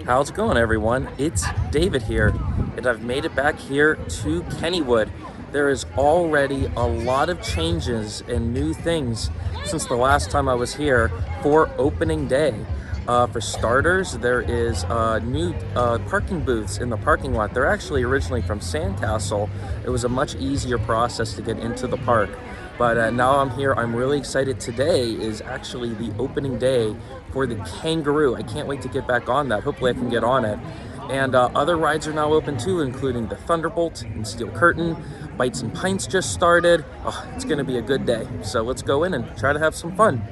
How's it going, everyone? It's David here, and I've made it back here to Kennywood. There is already a lot of changes and new things since the last time I was here for opening day. For starters, there is new parking booths in the parking lot. They're actually originally from Sandcastle. It was a much easier process to get into the park. But now I'm here. I'm really excited. Today is actually the opening day for the Kangaroo. I can't wait to get back on that. Hopefully I can get on it. And other rides are now open too, including the Thunderbolt and Steel Curtain. Bites and Pints just started. Oh, it's gonna be a good day. So let's go in and try to have some fun.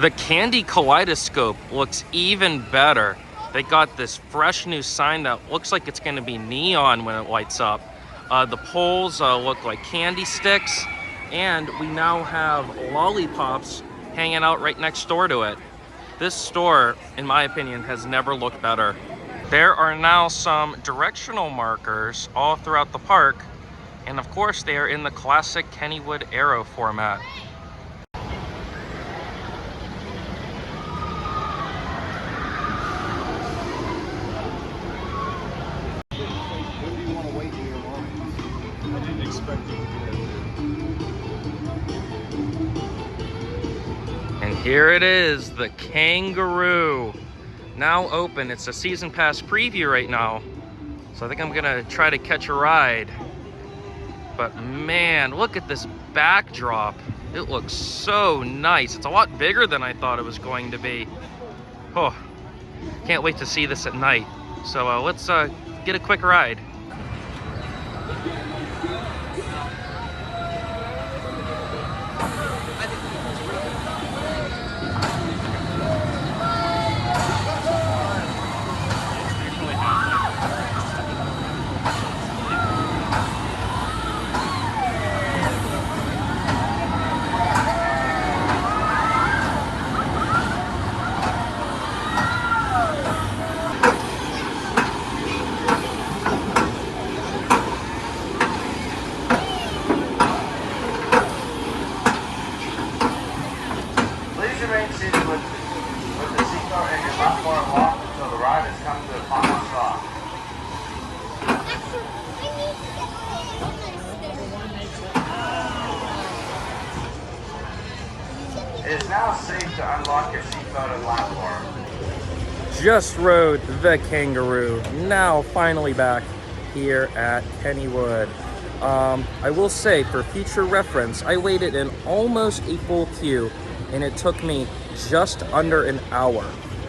The Candy Kaleidoscope looks even better. They got this fresh new sign that looks like it's gonna be neon when it lights up. The poles look like candy sticks, and we now have lollipops hanging out right next door to it. This store, in my opinion, has never looked better. There are now some directional markers all throughout the park, and of course they are in the classic Kennywood arrow format. And here it is, the Kangaroo. Now open. It's a season pass preview right now. So I think I'm gonna try to catch a ride. But man, look at this backdrop. It looks so nice. It's a lot bigger than I thought it was going to be. Oh, can't wait to see this at night. So let's get a quick ride. Remain seated with the seatbelt and your platform locked until the ride has come to a final stop. It is now safe to unlock your seatbelt and platform. Just rode the Kangaroo. Now finally back here at Kennywood. I will say, for future reference, I waited in almost a full queue, and it took me just under an hour.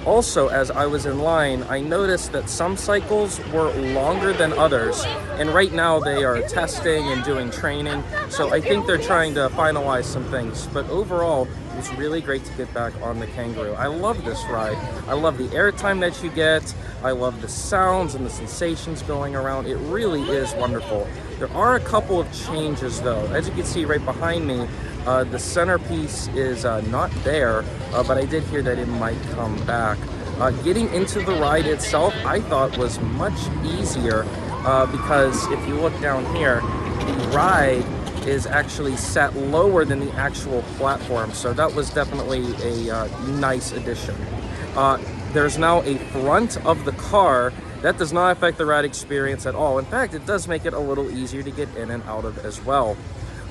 Also, as I was in line, I noticed that some cycles were longer than others, and right now they are testing and doing training, so I think they're trying to finalize some things. But overall, it was really great to get back on the Kangaroo. I love this ride. I love the airtime that you get. I love the sounds and the sensations going around. It really is wonderful. There are a couple of changes though. As you can see right behind me, the centerpiece is not there, but I did hear that it might come back. Getting into the ride itself, I thought was much easier because if you look down here, the ride is actually set lower than the actual platform, so that was definitely a nice addition. There's now a front of the car. That does not affect the ride experience at all. In fact, it does make it a little easier to get in and out of as well.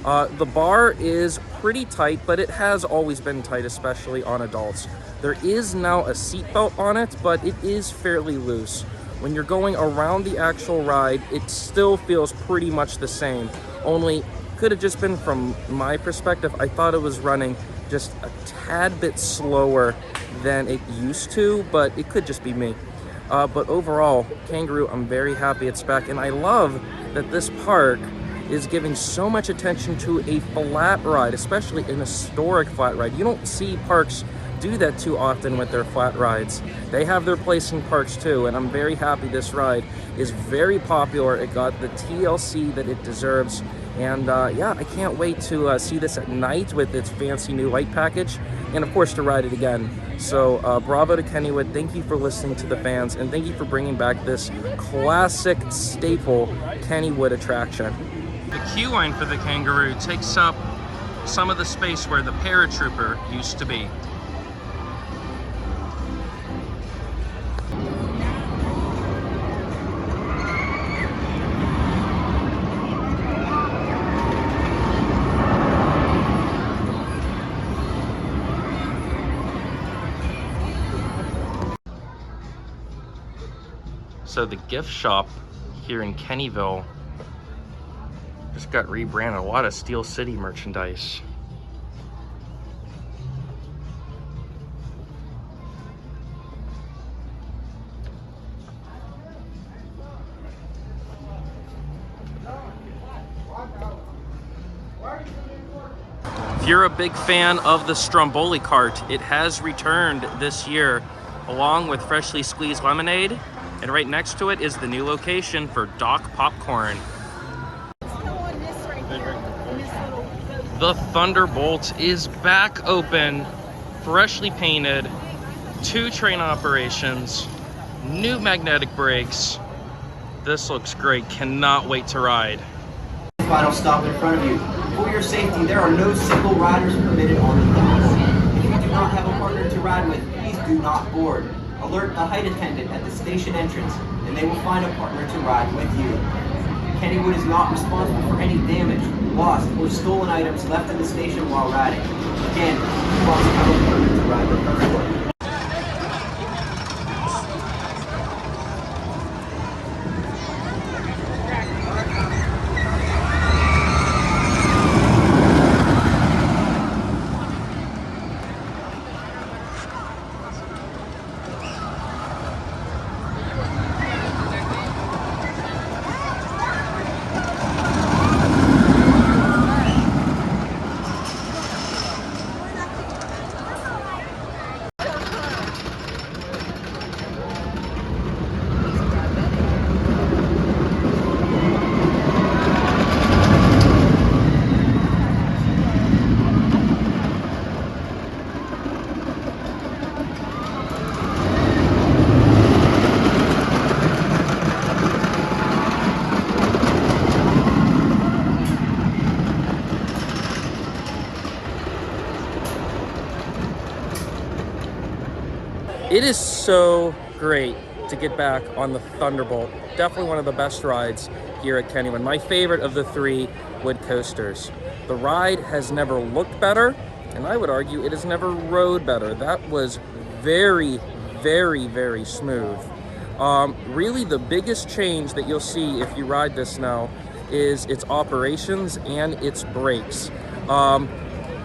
The bar is pretty tight, but it has always been tight, especially on adults. There is now a seatbelt on it, but it is fairly loose. When you're going around the actual ride, it still feels pretty much the same, only could have just been from my perspective. I thought it was running just a tad bit slower than it used to, but it could just be me. But overall, Kangaroo, I'm very happy it's back, and I love that this park is giving so much attention to a flat ride, especially an historic flat ride. You don't see parks do that too often with their flat rides. They have their place in parks too, and I'm very happy this ride is very popular. It got the TLC that it deserves, and yeah, I can't wait to see this at night with its fancy new light package, and of course to ride it again. So bravo to Kennywood. Thank you for listening to the fans, and thank you for bringing back this classic staple Kennywood attraction. The queue line for the Kangaroo takes up some of the space where the paratrooper used to be. So the gift shop here in Kennyville just got rebranded. A lot of Steel City merchandise. If you're a big fan of the Stromboli cart, it has returned this year along with freshly squeezed lemonade, and right next to it is the new location for Doc Popcorn. The Thunderbolt is back open, freshly painted, 2 train operations, new magnetic brakes. This looks great, cannot wait to ride. Final stop in front of you. For your safety, there are no single riders permitted on the Thunderbolt. If you do not have a partner to ride with, please do not board. Alert the height attendant at the station entrance, and they will find a partner to ride with you. Kennywood is not responsible for any damage, lost, or stolen items left in the station while riding. Again, you must have a partner to ride with Thunderbolt. It is so great to get back on the Thunderbolt. Definitely one of the best rides here at Kennywood. My favorite of the 3 wood coasters. The ride has never looked better, and I would argue it has never rode better. That was very, very, very smooth. Really the biggest change that you'll see if you ride this now is its operations and its brakes.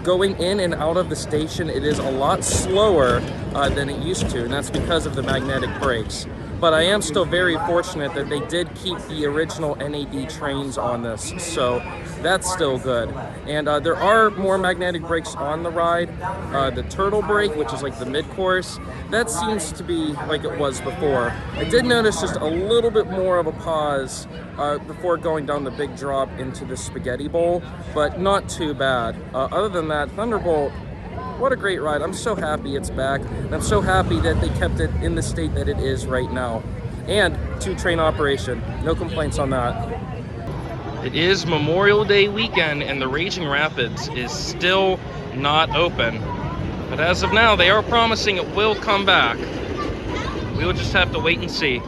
Going in and out of the station, it is a lot slower than it used to, and that's because of the magnetic brakes. But I am still very fortunate that they did keep the original NAD trains on this, so that's still good. And there are more magnetic brakes on the ride. The turtle brake, which is like the mid-course, that seems to be like it was before. I did notice just a little bit more of a pause before going down the big drop into the spaghetti bowl, but not too bad. Other than that, Thunderbolt, what a great ride. I'm so happy it's back, and I'm so happy that they kept it in the state that it is right now. And 2 train operation, no complaints on that. It is Memorial Day weekend, and the Raging Rapids is still not open. But as of now, they are promising it will come back. We will just have to wait and see.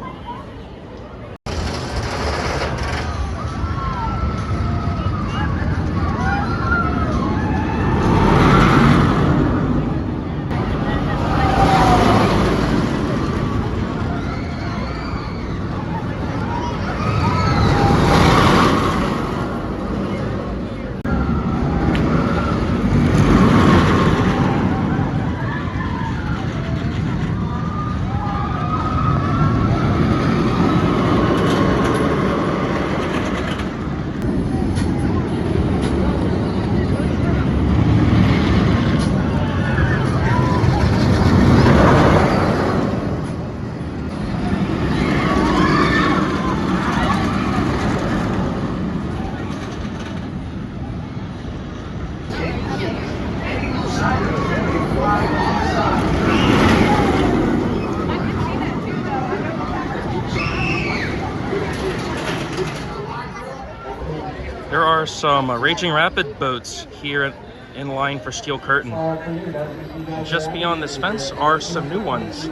There are some Raging Rapid boats here in line for Steel Curtain. And just beyond this fence are some new ones.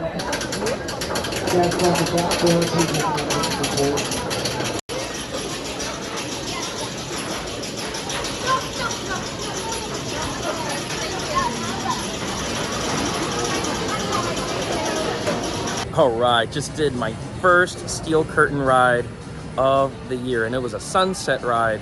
All right, just did my first steel curtain ride of the year, and it was a sunset ride.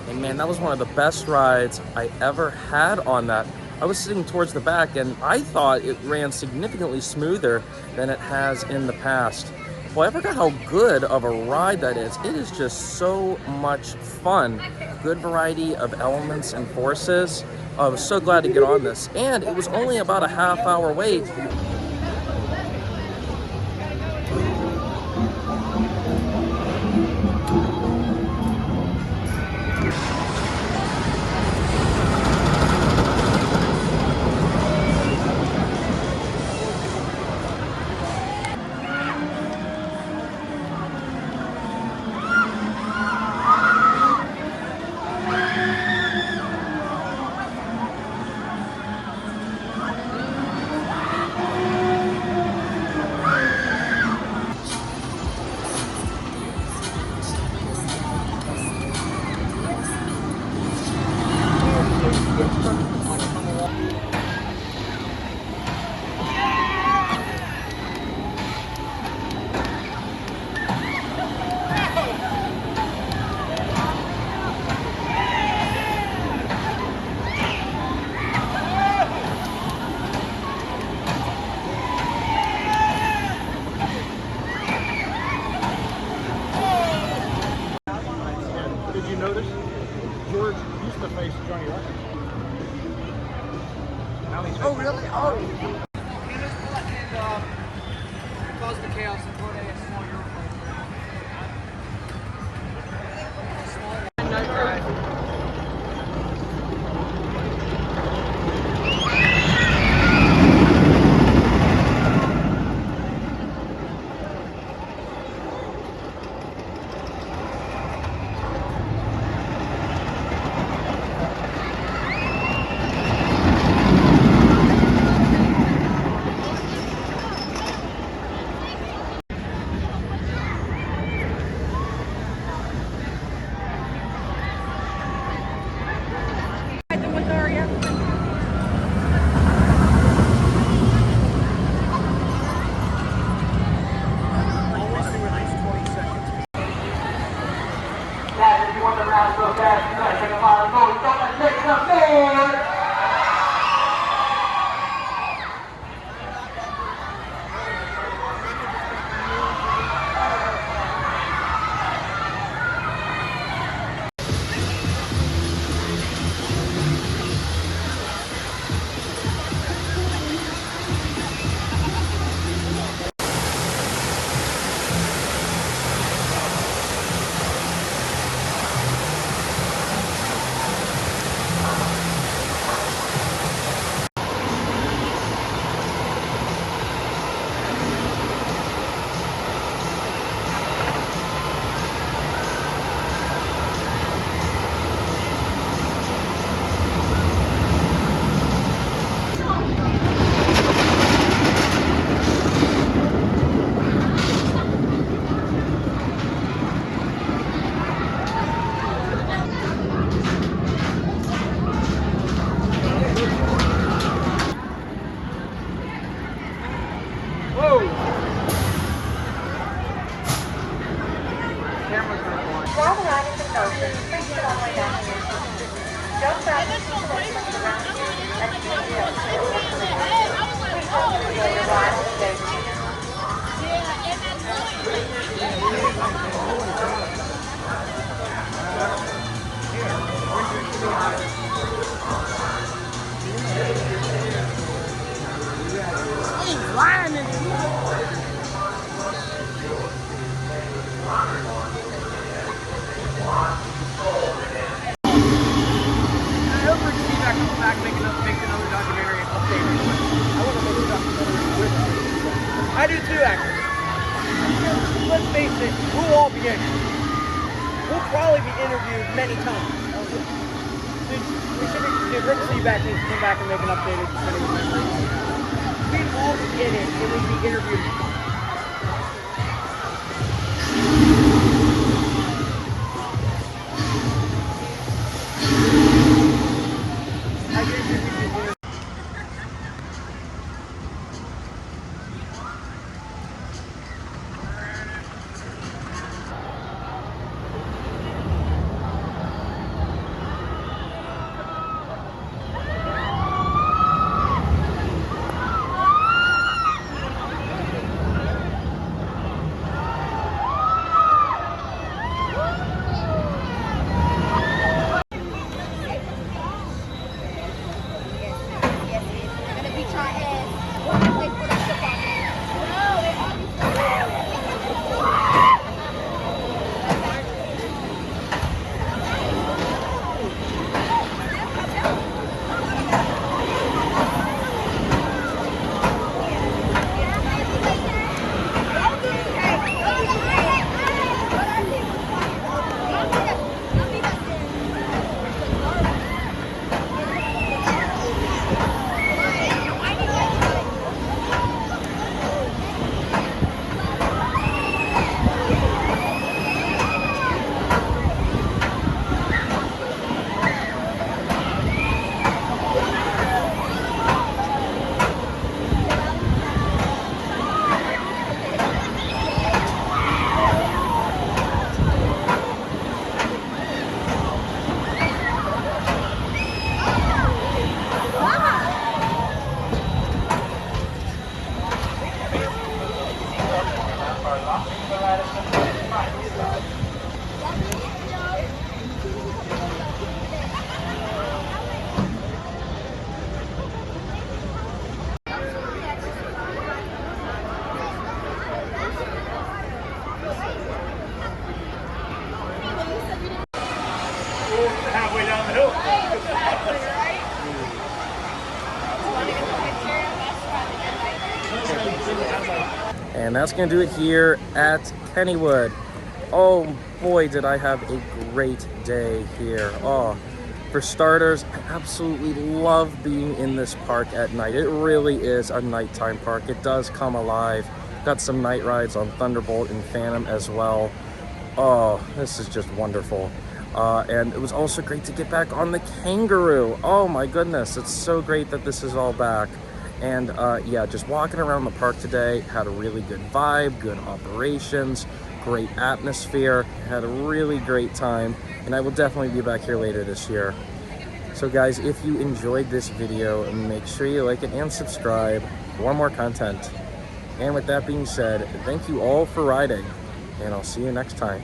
And man, that was one of the best rides I ever had on that. I was sitting towards the back, and I thought it ran significantly smoother than it has in the past. Well, I forgot how good of a ride that is. It is just so much fun. Good variety of elements and forces. I was so glad to get on this. And it was only about a half-hour wait. Did you notice George used to face Johnny Russell? Now he's Oh, really? Oh. Cause the chaos in Florida is small While the ride is in motion, please sit all the way down to your seat. Don't grab the seat cushions around you and keep your seat. Please don't enjoy your ride on today's seat. He's lying in I do too, actually. Let's face it, we'll all be in it. We'll probably be interviewed many times. Rick Seaback needs to come back and make an updated memory. We'd all be in it, and we'd be interviewed. And that's going to do it here at Kennywood. Oh boy, did I have a great day here. Oh, for starters, I absolutely love being in this park at night. It really is a nighttime park. It does come alive. Got some night rides on Thunderbolt and Phantom as well. Oh, this is just wonderful. And it was also great to get back on the Kangaroo. Oh my goodness, it's so great that this is all back. And yeah, just walking around the park today, had a really good vibe, good operations, great atmosphere, had a really great time, and I will definitely be back here later this year. So guys, if you enjoyed this video, make sure you like it and subscribe for more content. And with that being said, thank you all for riding, and I'll see you next time.